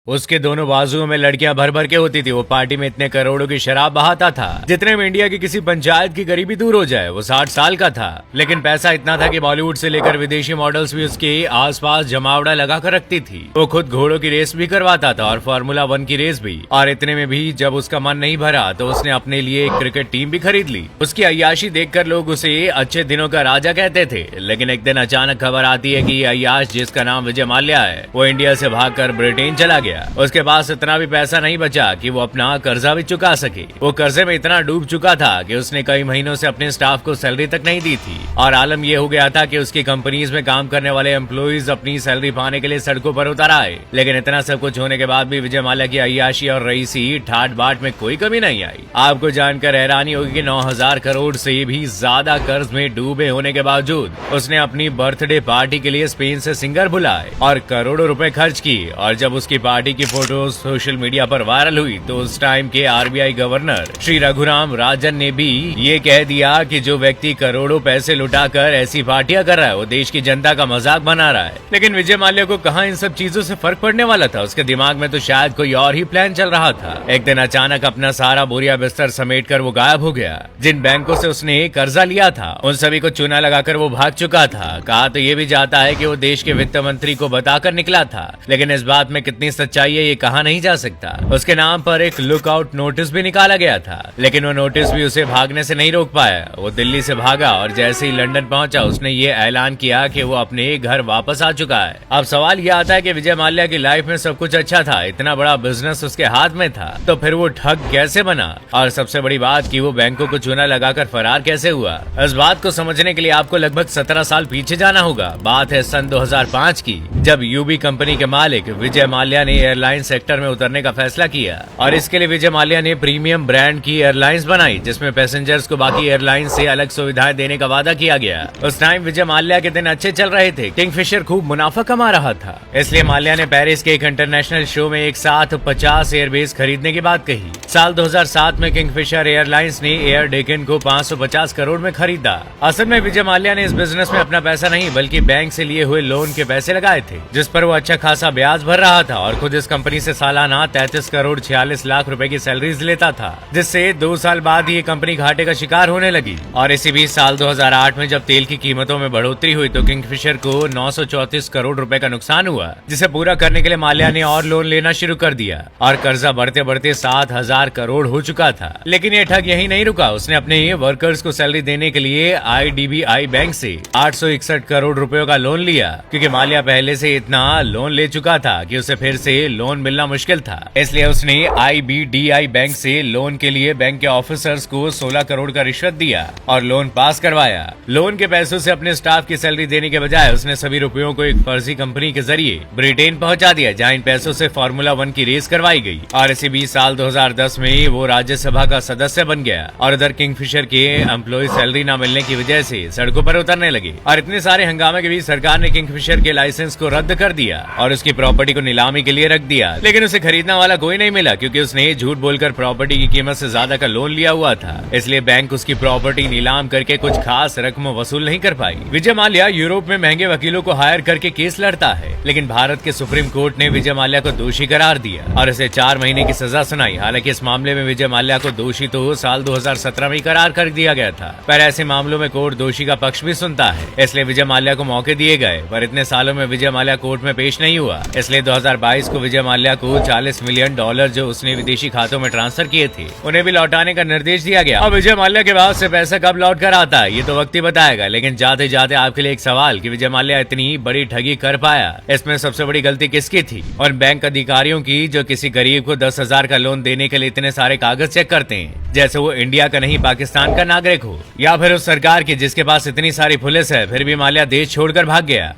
उसके दोनों बाजुओं में लड़कियां भर भर के होती थी। वो पार्टी में इतने करोड़ों की शराब बहाता था जितने में इंडिया की किसी पंचायत की गरीबी दूर हो जाए। वो 60 साल का था, लेकिन पैसा इतना था कि बॉलीवुड से लेकर विदेशी मॉडल्स भी उसके आसपास जमावड़ा लगा कर रखती थी। वो खुद घोड़ों की रेस भी करवाता था और फार्मूला 1 की रेस भी। और इतने में भी जब उसका मन नहीं भरा तो उसने अपने लिए एक क्रिकेट टीम भी खरीद ली। उसकी अय्याशी देखकर लोग उसे अच्छे दिनों का राजा कहते थे। लेकिन एक दिन अचानक खबर आती है कि अय्याश, जिसका नाम विजय माल्या है, वो इंडिया से भागकर ब्रिटेन चला गया। उसके पास इतना भी पैसा नहीं बचा कि वो अपना कर्जा भी चुका सके। वो कर्जे में इतना डूब चुका था कि उसने कई महीनों से अपने स्टाफ को सैलरी तक नहीं दी थी। और आलम यह हो गया था कि उसकी कंपनीज में काम करने वाले एम्प्लॉइज अपनी सैलरी पाने के लिए सड़कों पर उतर आए। लेकिन इतना सब कुछ होने के बाद भी विजय माल्या की अय्याशी और रईसी ठाट बाट में कोई कमी नहीं आई। आपको जानकर हैरानी होगी कि 9,000 करोड़ से भी ज्यादा कर्ज में डूबे होने के बावजूद उसने अपनी बर्थडे पार्टी के लिए स्पेन से सिंगर बुलाए और करोड़ों रुपए खर्च किए। और जब उसकी पार्टी की फोटो सोशल मीडिया पर वायरल हुई तो उस टाइम के आरबीआई गवर्नर श्री रघुराम राजन ने भी ये कह दिया कि जो व्यक्ति करोड़ों पैसे लुटाकर ऐसी पार्टियां कर रहा है वो देश की जनता का मजाक बना रहा है। लेकिन विजय माल्या को कहां इन सब चीजों से फर्क पड़ने वाला था। उसके दिमाग में तो शायद कोई और ही प्लान चल रहा था। एक दिन अचानक अपना सारा बोरिया बिस्तर समेटकर वो गायब हो गया। जिन बैंकों से उसने कर्जा लिया था उन सभी को चूना लगाकर वो भाग चुका था। कहा तो ये भी जाता है कि वो देश के वित्त मंत्री को बताकर निकला था, लेकिन इस बात में कितनी सच्चाई है ये कहा नहीं जा सकता। उसके नाम पर एक लुकआउट नोटिस भी निकाला गया था, लेकिन वो नोटिस भी उसे भागने से नहीं रोक पाया। वो दिल्ली से भागा और जैसे ही लंदन पहुंचा उसने ये ऐलान किया कि वो अपने घर वापस आ चुका है। अब सवाल ये आता है कि विजय माल्या की लाइफ में सब कुछ अच्छा था, इतना बड़ा बिजनेस उसके हाथ में था, तो फिर वो ठग कैसे बना? और सबसे बड़ी बात कि वो बैंकों को चूना लगाकर फरार कैसे हुआ? इस बात को समझने के लिए आपको लगभग 17 साल पीछे जाना होगा। बात है सन 2005 की, जब यूबी कंपनी के मालिक विजय माल्या ने एयरलाइन सेक्टर में उतरने का फैसला किया। और इसके लिए विजय माल्या ने प्रीमियम ब्रांड की एयरलाइंस बनाई जिसमें पैसेंजर्स को बाकी एयरलाइन से अलग सुविधाएं देने का वादा किया गया। उस टाइम विजय माल्या के दिन अच्छे चल रहे थे। किंगफिशर खूब मुनाफा कमा रहा था, इसलिए माल्या ने पेरिस के एक इंटरनेशनल शो में एक साथ 50 एयरबेस खरीदने की बात कही। साल 2007 में किंगफिशर एयरलाइंस ने एयर डेकन को 550 करोड़ में खरीदा। असल में विजय माल्या ने इस बिजनेस में अपना पैसा नहीं बल्कि बैंक से लिए हुए लोन के पैसे लगाए थे, जिस पर वो अच्छा खासा ब्याज भर रहा था। और खुद इस कंपनी से सालाना 33 करोड़ 46 लाख रुपए की सैलरीज लेता था, जिससे 2 साल बाद ये कंपनी घाटे का शिकार होने लगी। और इसी बीच साल 2008 में जब तेल की कीमतों में बढ़ोतरी हुई तो किंगफिशर को 934 करोड़ रुपए का नुकसान हुआ, जिसे पूरा करने के लिए माल्या ने और लोन लेना शुरू कर दिया और कर्जा बढ़ते बढ़ते 7,000 करोड़ हो चुका था। लेकिन ये ठग यही नहीं रुका। उसने अपने वर्कर्स को सैलरी देने के लिए IDBI बैंक से 861 करोड़ रुपयों का लोन लिया, क्योंकि माल्या पहले से इतना लोन ले चुका था कि उसे फिर से लोन मिलना मुश्किल था। इसलिए उसने IBDI बैंक से लोन के लिए बैंक के ऑफिसर्स को 16 करोड़ का रिश्वत दिया और लोन पास करवाया। लोन के पैसों से अपने स्टाफ की सैलरी देने के बजाय उसने सभी रुपयों को एक फर्जी कंपनी के जरिए ब्रिटेन पहुंचा दिया, जहां इन पैसों से फार्मूला 1 की रेस करवाई गई। और इसी बीच साल 2010 में वो राज्यसभा का सदस्य बन गया। और उधर किंगफिशर के एम्प्लॉय सैलरी न मिलने की वजह से सड़कों पर उतरने लगे। और इतने सारे हंगामे के बीच सरकार ने किंगफिशर के लाइसेंस को रद्द कर दिया और उसकी प्रॉपर्टी को नीलामी के लिए रख दिया। लेकिन उसे खरीदने वाला कोई नहीं मिला, क्योंकि उसने झूठ बोलकर प्रॉपर्टी की कीमत से ज्यादा का लोन लिया हुआ था। इसलिए बैंक उसकी प्रॉपर्टी नीलाम करके कुछ खास रकम वसूल नहीं कर पाई। विजय माल्या यूरोप में महंगे वकीलों को हायर करके केस लड़ता है, लेकिन भारत के सुप्रीम कोर्ट ने विजय माल्या को दोषी करार दिया और इसे 4 महीने की सजा सुनाई। हालांकि इस मामले में विजय माल्या को दोषी तो साल 2017 में करार कर दिया गया था, पर ऐसे मामलों में कोर्ट दोषी का पक्ष भी सुनता है। इसलिए विजय माल्या को मौके दिए गए, पर इतने सालों में विजय माल्या कोर्ट में पेश नहीं हुआ। इसलिए 2022 को विजय माल्या को $40 मिलियन जो उसने विदेशी खातों में ट्रांसफर किए थे उन्हें भी लौटाने का निर्देश दिया गया। अब विजय माल्या के पास से पैसा कब लौट कर आता है ये तो वक्त ही बताएगा। लेकिन जाते जाते आपके लिए एक सवाल कि विजय माल्या इतनी बड़ी ठगी कर पाया, इसमें सबसे बड़ी गलती किसकी थी? और बैंक अधिकारियों की, जो किसी गरीब को 10,000 का लोन देने के लिए इतने सारे कागज चेक करते हैं जैसे वो इंडिया का नहीं पाकिस्तान का नागरिक हो, या फिर उस सरकार की जिसके पास इतनी सारी पुलिस है फिर भी माल्या देश छोड़कर भाग गया।